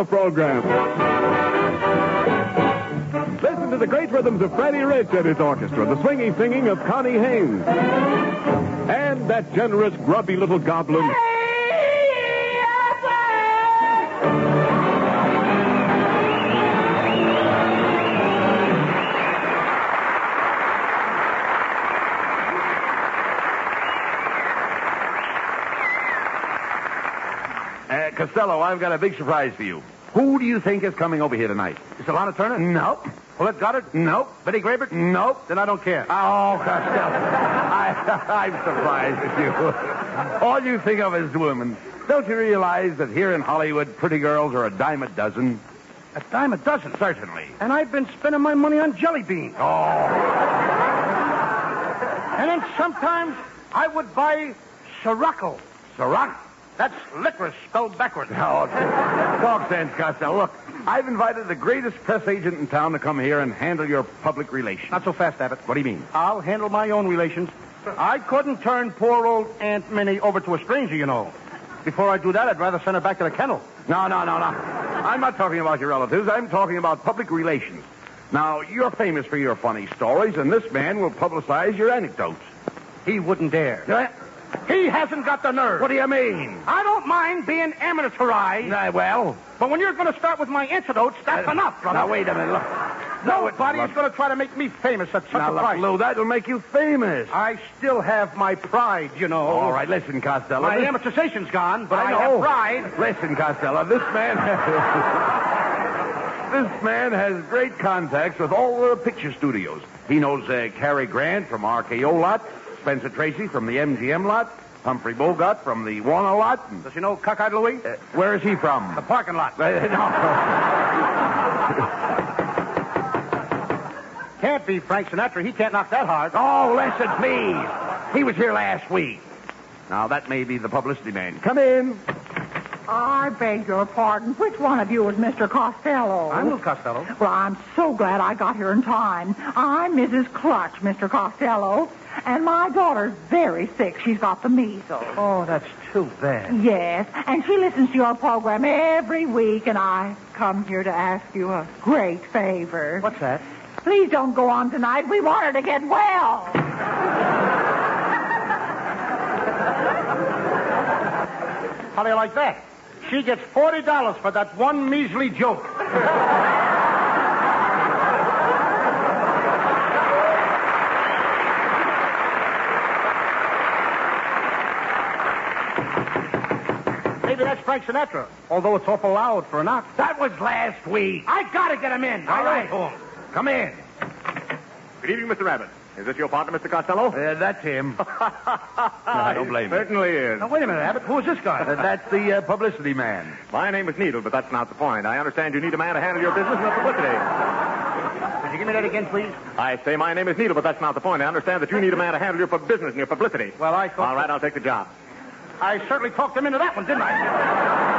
Costello program. Listen to the great rhythms of Freddie Rich and his orchestra, the swinging singing of Connie Haynes, and that generous, grubby little goblin. Costello, I've got a big surprise for you. Who do you think is coming over here tonight? Is it Lana Turner? Nope. Paulette Goddard? Nope. Betty Grabert? Nope. Then I don't care. Oh, Costello. I'm surprised at you. All you think of is women. Don't you realize that here in Hollywood, pretty girls are a dime a dozen? A dime a dozen? Certainly. And I've been spending my money on jelly beans. Oh. And then sometimes I would buy Sirocco. Ciroc? That's licorice spelled backwards. Oh, talk sense, Costello. Look, I've invited the greatest press agent in town to come here and handle your public relations. Not so fast, Abbott. What do you mean? I'll handle my own relations. I couldn't turn poor old Aunt Minnie over to a stranger, you know. Before I do that, I'd rather send her back to the kennel. No. I'm not talking about your relatives. I'm talking about public relations. Now, you're famous for your funny stories, and this man will publicize your anecdotes. He wouldn't dare. He hasn't got the nerve. What do you mean? I don't mind being amateurized. Well... But when you're going to start with my anecdotes, that's enough, brother. Now, wait a minute. Look. Nobody's going to try to make me famous at such a price. Lou, that'll make you famous. I still have my pride, you know. All right, listen, Costello. My amortization's gone, but I know. have pride. Listen, Costello, this man... This man has great contacts with all the picture studios. He knows Cary Grant from RKO lot, Spencer Tracy from the MGM lot, Humphrey Bogart from the Warner lot. Does he know Cockeyed Louie? Where is he from? The parking lot. No. Can't be Frank Sinatra. He can't knock that hard. Oh, listen, please. He was here last week. Now, that may be the publicity man. Come in. I beg your pardon. Which one of you is Mr. Costello? I'm Lou Costello. Well, I'm so glad I got here in time. I'm Mrs. Clutch, Mr. Costello. And my daughter's very sick. She's got the measles. Oh, that's too bad. Yes, and she listens to your program every week, and I come here to ask you a great favor. What's that? Please don't go on tonight. We want her to get well. How do you like that? She gets $40 for that one measly joke. Maybe that's Frank Sinatra, although it's awful loud for a knock. That was last week. I gotta get him in. All right. Come in. Good evening, Mr. Abbott. Is this your partner, Mr. Costello? That's him. I don't blame you. Certainly is. Now, wait a minute, Abbott. Who is this guy? That's the publicity man. My name is Needle, but that's not the point. I understand you need a man to handle your business and the publicity. Could you give me that again, please? I say my name is Needle, but that's not the point. I understand that you need a man to handle your business and your publicity. Well, I thought... All right, I'll take the job. I certainly talked him into that one, didn't I?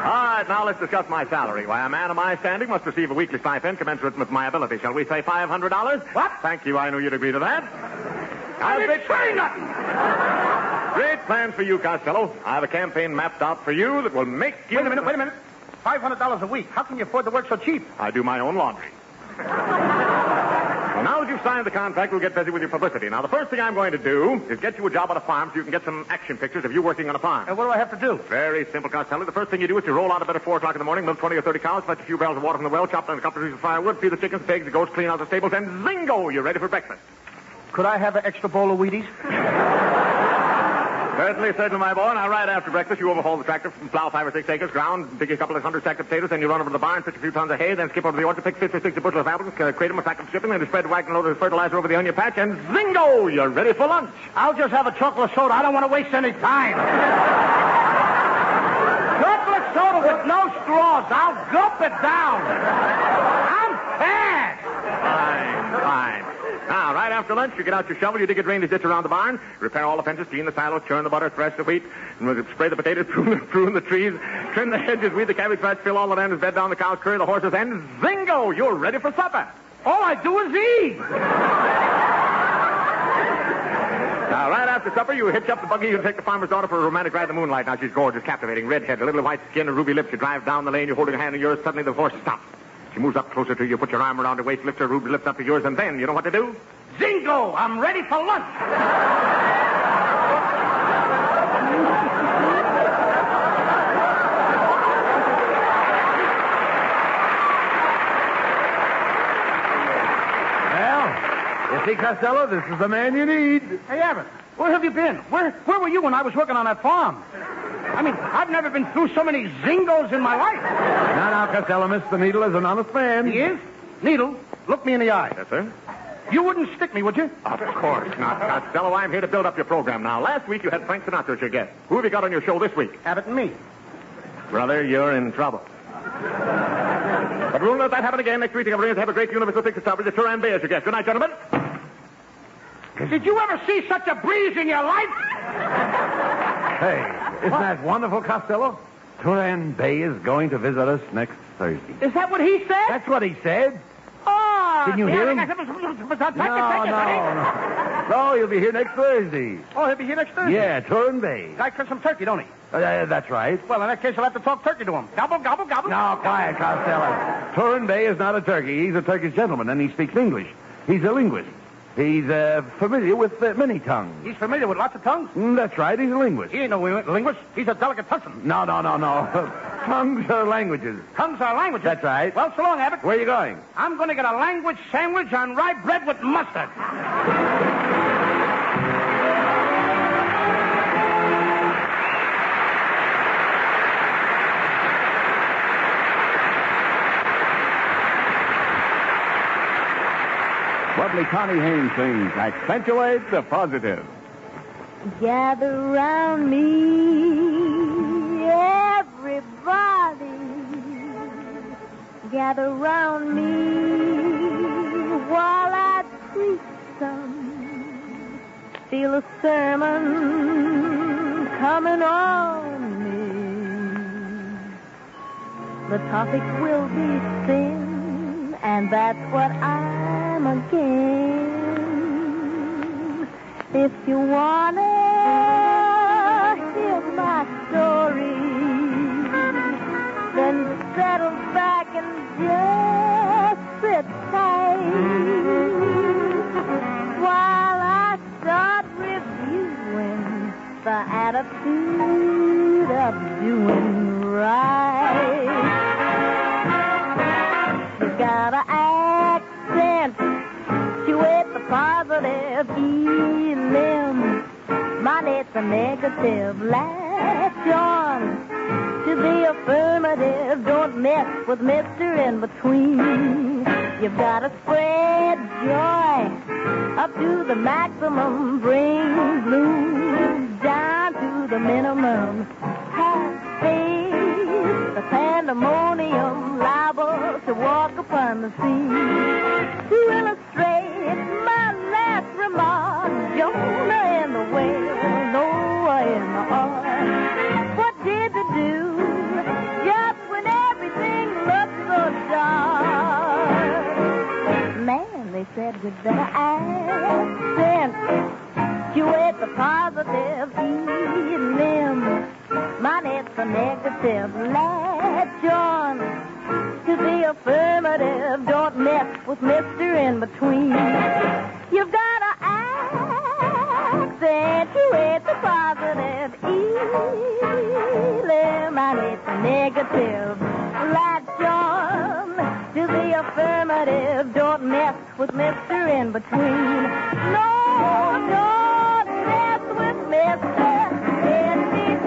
All right, now let's discuss my salary. Why, a man of my standing must receive a weekly stipend commensurate with my ability. Shall we say $500? What? Thank you. I knew you'd agree to that. I didn't say nothing. Great plans for you, Costello. I have a campaign mapped out for you that will make you... Wait a minute. $500 a week. How can you afford to work so cheap? I do my own laundry. Well, now that you've signed the contract, we'll get busy with your publicity. Now, the first thing I'm going to do is get you a job on a farm so you can get some action pictures of you working on a farm. And what do I have to do? Very simple, Costello. The first thing you do is you roll out of bed at 4 o'clock in the morning, milk 20 or 30 cows, fetch a few barrels of water from the well, chop down a couple of pieces of firewood, feed the chickens, pigs, the goats, clean out the stables, and zingo, you're ready for breakfast. Could I have an extra bowl of Wheaties? Certainly, my boy. Now, right after breakfast, you overhaul the tractor, plow 5 or 6 acres ground, dig a couple of 100 sacks of potatoes, then you run over to the barn, pitch a few tons of hay, then skip over to the orchard, pick 50 or 60 bushels of apples, crate them, pack them, shipping, then you spread the wagon load of fertilizer over the onion patch, and zingo! You're ready for lunch. I'll just have a chocolate soda. I don't want to waste any time. Chocolate soda with no straws. I'll gulp it down. I'm fast. Fine. Now, right after lunch, you get out your shovel, you dig a drainage ditch around the barn, repair all the fences, clean the silos, churn the butter, thresh the wheat, spray the potatoes, prune the trees, trim the hedges, weed the cabbage patch, fill all the lanterns, bed down the cows, curry the horses, and zingo! You're ready for supper. All I do is eat. Now, right after supper, you hitch up the buggy. You take the farmer's daughter for a romantic ride in the moonlight. Now, she's gorgeous, captivating, redhead, a little white skin, and ruby lips. You drive down the lane. You're holding her hand in yours. Suddenly, the horse stops. She moves up closer to you. Put your arm around her waist, lift her ruby lips up to yours, and then, you know what to do? Zingo! I'm ready for lunch. You see, Costello, this is the man you need. Hey, Abbott, where have you been? Where were you when I was working on that farm? I mean, I've never been through so many zingos in my life. Now, Costello, Mr. Needle is an honest man. He is? Needle, look me in the eye. Yes, sir? You wouldn't stick me, would you? Of course not, Costello. I'm here to build up your program now. Last week, you had Frank Sinatra as your guest. Who have you got on your show this week? Abbott and me. Brother, you're in trouble. But we'll let that happen again next week. We're going to have a great universal picture star with Turan Bay as your guest. Good night, gentlemen. Did you ever see such a breeze in your life? Hey, isn't that wonderful, Costello? Turan Bay is going to visit us next Thursday. Is that what he said? That's what he said. Oh, Didn't you hear him? No, he'll be here next Thursday. Oh, he'll be here next Thursday? Yeah, Turan Bay. Guy cooks some turkey, don't he? That's right. Well, in that case, I'll have to talk turkey to him. Gobble, gobble, gobble. No, quiet, Costello. Turan Bay is not a turkey. He's a Turkish gentleman, and he speaks English. He's a linguist. He's familiar with many tongues. He's familiar with lots of tongues? That's right. He's a linguist. He ain't no linguist. He's a delicatessen. No. Tongues are languages. Tongues are languages? That's right. Well, so long, Abbott. Where are you going? I'm going to get a language sandwich on rye bread with mustard. Lovely Connie Haynes sings Accentuate the Positive. Gather round me, everybody. Gather round me while I preach some. Feel a sermon coming on me. The topic will be sin, and that's what I'm again. If you wanna hear my story, then settle back and just sit tight while I start reviewing the attitude of doing right. You gotta accentuate the positive elim. Mine, it's a negative. Latch on to the affirmative. Don't mess with Mr. In Between. You've got to spread joy up to the maximum. Bring blues down to the minimum. Have faith, the pandemonium liable to walk upon the sea. To illustrate my last remark, Jonah and the whale, Noah and the ark. What did they do just when everything looked so dark? Man, they said we'd better accentuate the positive elim. Mine, it's a negative. Latch on to the affirmative. Don't mess with Mr. In Between. You've got to accentuate the positive elim. Mine, it's a negative. Latch on to the affirmative. Don't mess with Mr. In Between. No, don't mess with Mr. In Between.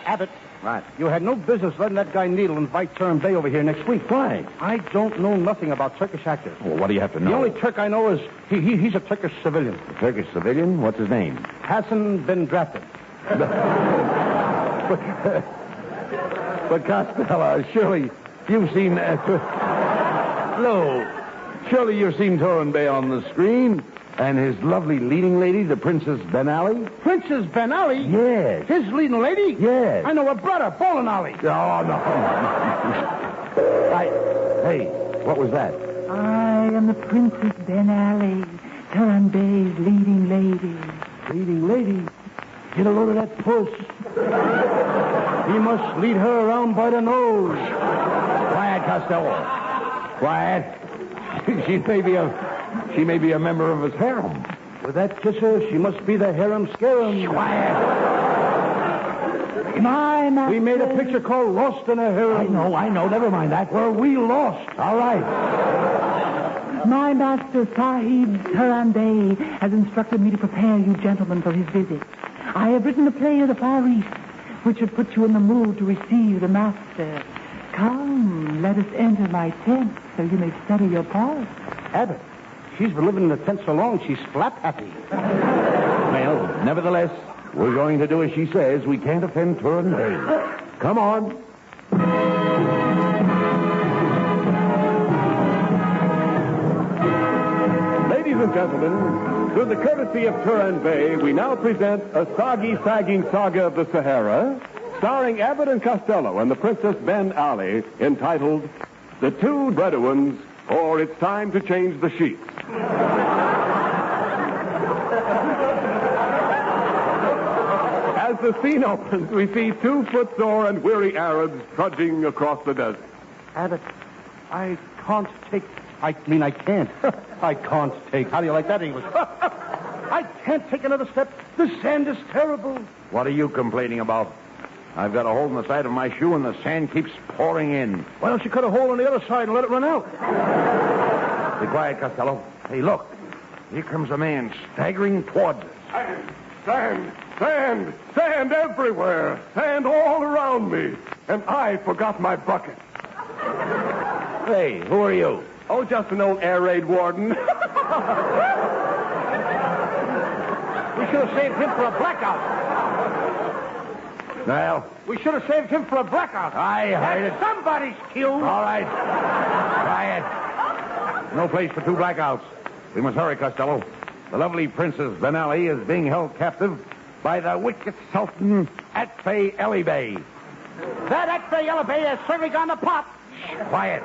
Abbott. Right. You had no business letting that guy Needle invite Turan Bay over here next week. Why? I don't know nothing about Turkish actors. Well, what do you have to know? The only Turk I know is he's a Turkish civilian. A Turkish civilian? What's his name? Hasn't been drafted. But, Costello, surely you've seen... No. Surely you've seen Turin Bay on the screen. And his lovely leading lady, the Princess Benally? Princess Benally? Yes. His leading lady? Yes. I know her brother, Bolinali. Oh, no. Hey, what was that? I am the Princess Benally, Turin Bay's leading lady. Leading lady? Get a load of that puss. He must lead her around by the nose. Quiet, Costello. Quiet. She may be a member of his harem. With that kisser, she must be the harem scarum. Quiet. My master... We made a picture called Lost in a Harem. I know. Never mind that. Where we lost. All right. My master, Sahib Turin Bay, has instructed me to prepare you gentlemen for his visit. I have written a play of the Far East, which should put you in the mood to receive the master. Come, let us enter my tent so you may study your part. Abbott, she's been living in the tent so long, she's flap happy. Well, nevertheless, we're going to do as she says. We can't offend Turin Bay. Come on. Ladies and gentlemen, through the courtesy of Turin Bay, we now present a soggy-sagging saga of the Sahara, starring Abbott and Costello and the Princess Ben Ali, entitled The Two Bedouins, or It's Time to Change the Sheets. As the scene opens, we see two footsore and weary Arabs trudging across the desert. Abbott, I can't take... I can't. I can't take... How do you like that English? I can't take another step. The sand is terrible. What are you complaining about? I've got a hole in the side of my shoe and the sand keeps pouring in. Why don't you cut a hole on the other side and let it run out? Be quiet, Costello. Hey, look. Here comes a man staggering towards us. Sand everywhere. Sand all around me. And I forgot my bucket. Hey, who are you? Oh, just an old air raid warden. We should have saved him for a blackout. Well, We should have saved him for a blackout. I heard it. Somebody's cue. All right. Quiet. No place for two blackouts. We must hurry, Costello. The lovely Princess Benally is being held captive by the wicked Sultan Atfay Ali Bey. That Atfay Ali Bey has certainly gone to pot. Quiet.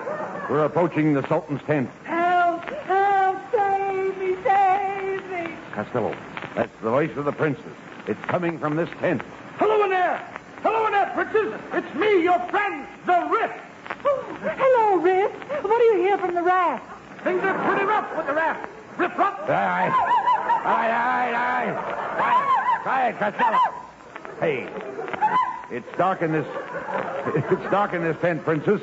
We're approaching the Sultan's tent. Help! Help! Save me! Save me! Costello, that's the voice of the princess. It's coming from this tent. Hello in there! Hello in there, princess! It's me, your friend, the Riff! Oh, hello, Riff. What do you hear from the raft? Things are pretty rough with the raft. Riff up! All right. Quiet, Costello. Hey, it's dark in this tent, princess.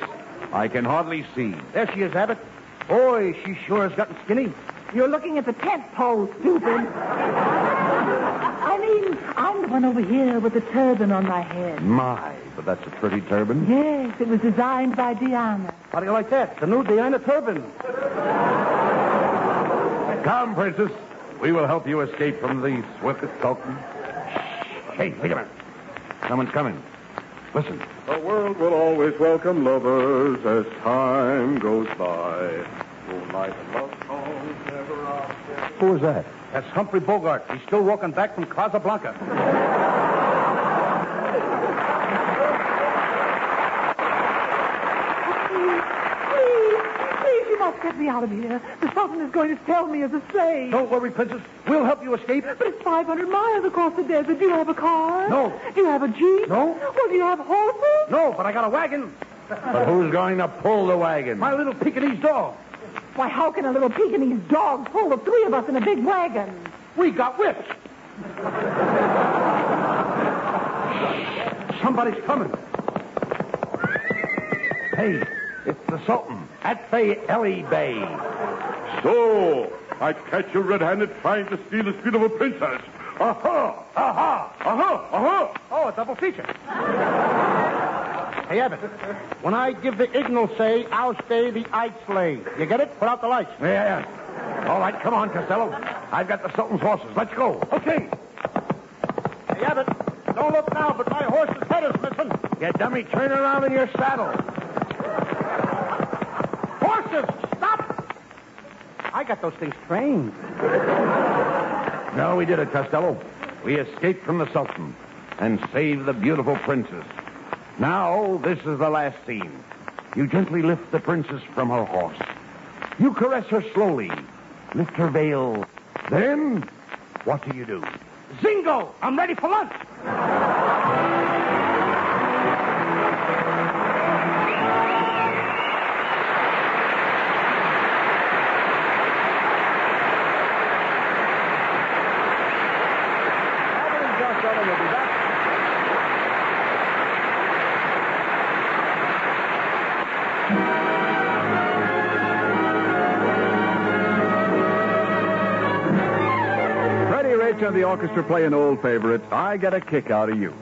I can hardly see. There she is, Abbott. Boy, she sure has gotten skinny. You're looking at the tent pole, stupid. I'm the one over here with the turban on my head. My, but that's a pretty turban. Yes, it was designed by Diana. How do you like that? The new Diana turban. Come, princess. We will help you escape from the swift Sultan. Hey, wait a minute. Someone's coming. Listen. The world will always welcome lovers as time goes by. Moonlight and love songs never are. Who is that? That's Humphrey Bogart. He's still walking back from Casablanca. Please, you must get me out of here. The Sultan is going to sell me as a slave. Don't worry, princess. We'll help you escape. But it's 500 miles across the desert. Do you have a car? No. Do you have a jeep? No. Well, do you have horses? No, but I got a wagon. But who's going to pull the wagon? My little Pekingese dog. Why, how can a little Pekingese dog pull the three of us in a big wagon? We got whips. Somebody's coming. Hey, it's the Sultan, Atfay Ali Bey. So, I catch you red-handed trying to steal the speed of a princess. Aha! Aha! Aha! Aha! Oh, a double feature. Hey, Abbott, when I give the signal, say, I'll stay the I'd slay. You get it? Put out the lights. Yeah. All right, come on, Costello. I've got the Sultan's horses. Let's go. Okay. Hey, Abbott, the don't look now, but my horse's head is missing. You dummy, turn around in your saddle. Horses, stop! I got those things trained. No, we did it, Costello. We escaped from the Sultan and saved the beautiful princess. Now, this is the last scene. You gently lift the princess from her horse. You caress her slowly. Lift her veil. Then, what do you do? Zingo! I'm ready for lunch. Abbott and Costello will be back. Freddie Rich and the orchestra play an old favorite, I Get a Kick Out of You.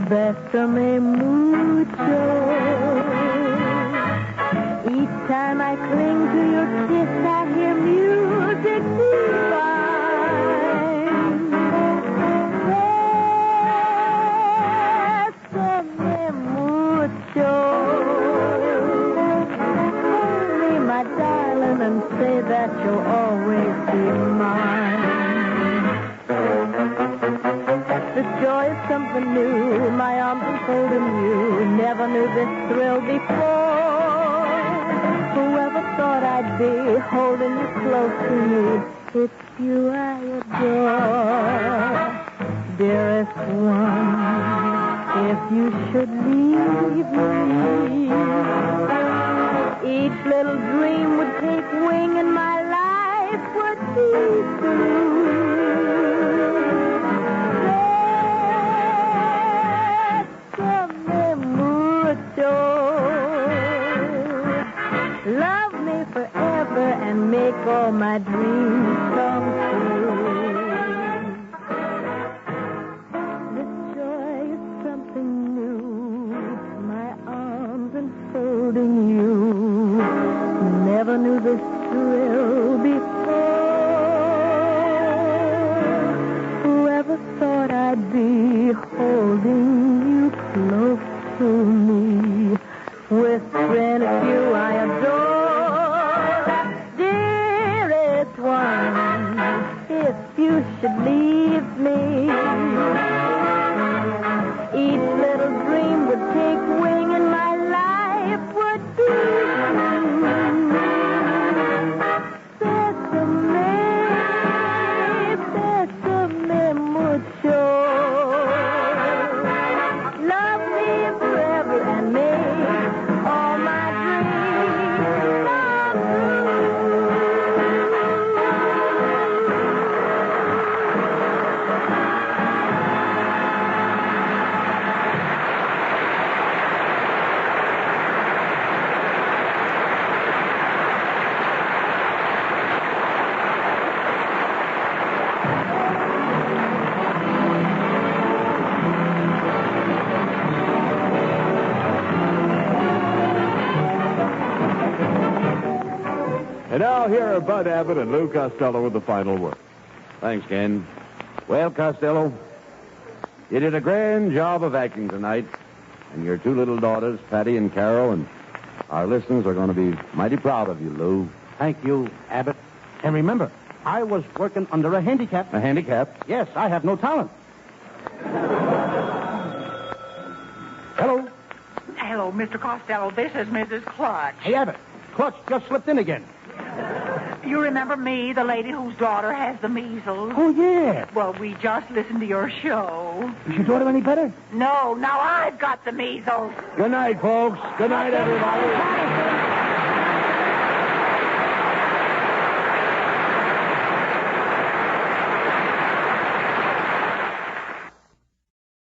Bésame mucho. Each time I cling to your kiss, I hear music divine. Bésame mucho. Hold me, my darling, and say that you'll always be mine. This joy is something new, my arms enfolding you. Never knew this thrill before. Whoever thought I'd be holding you close to me? It's you I adore. Dearest one, if you should leave me, each little dream would take wing and my life would be through. Love me forever and make all my dreams come true. This joy is something new. My arms enfolding you. Never knew this thrill before. Whoever thought I'd be holding you close to me? With friends you I adore. Dearest one, if you should leave me, each little dream would take wing and my life would be Bésame, bésame mucho. now here are Bud Abbott and Lou Costello with the final word. Thanks, Ken. Well, Costello, you did a grand job of acting tonight. And your two little daughters, Patty and Carol, and our listeners are going to be mighty proud of you, Lou. Thank you, Abbott. And remember, I was working under a handicap. A handicap? Yes, I have no talent. Hello. Hello, Mr. Costello. This is Mrs. Clutch. Hey, Abbott. Clutch just slipped in again. You remember me, the lady whose daughter has the measles? Oh, yeah. Well, we just listened to your show. Is your daughter any better? No, now I've got the measles. Good night, folks. Good night, everybody.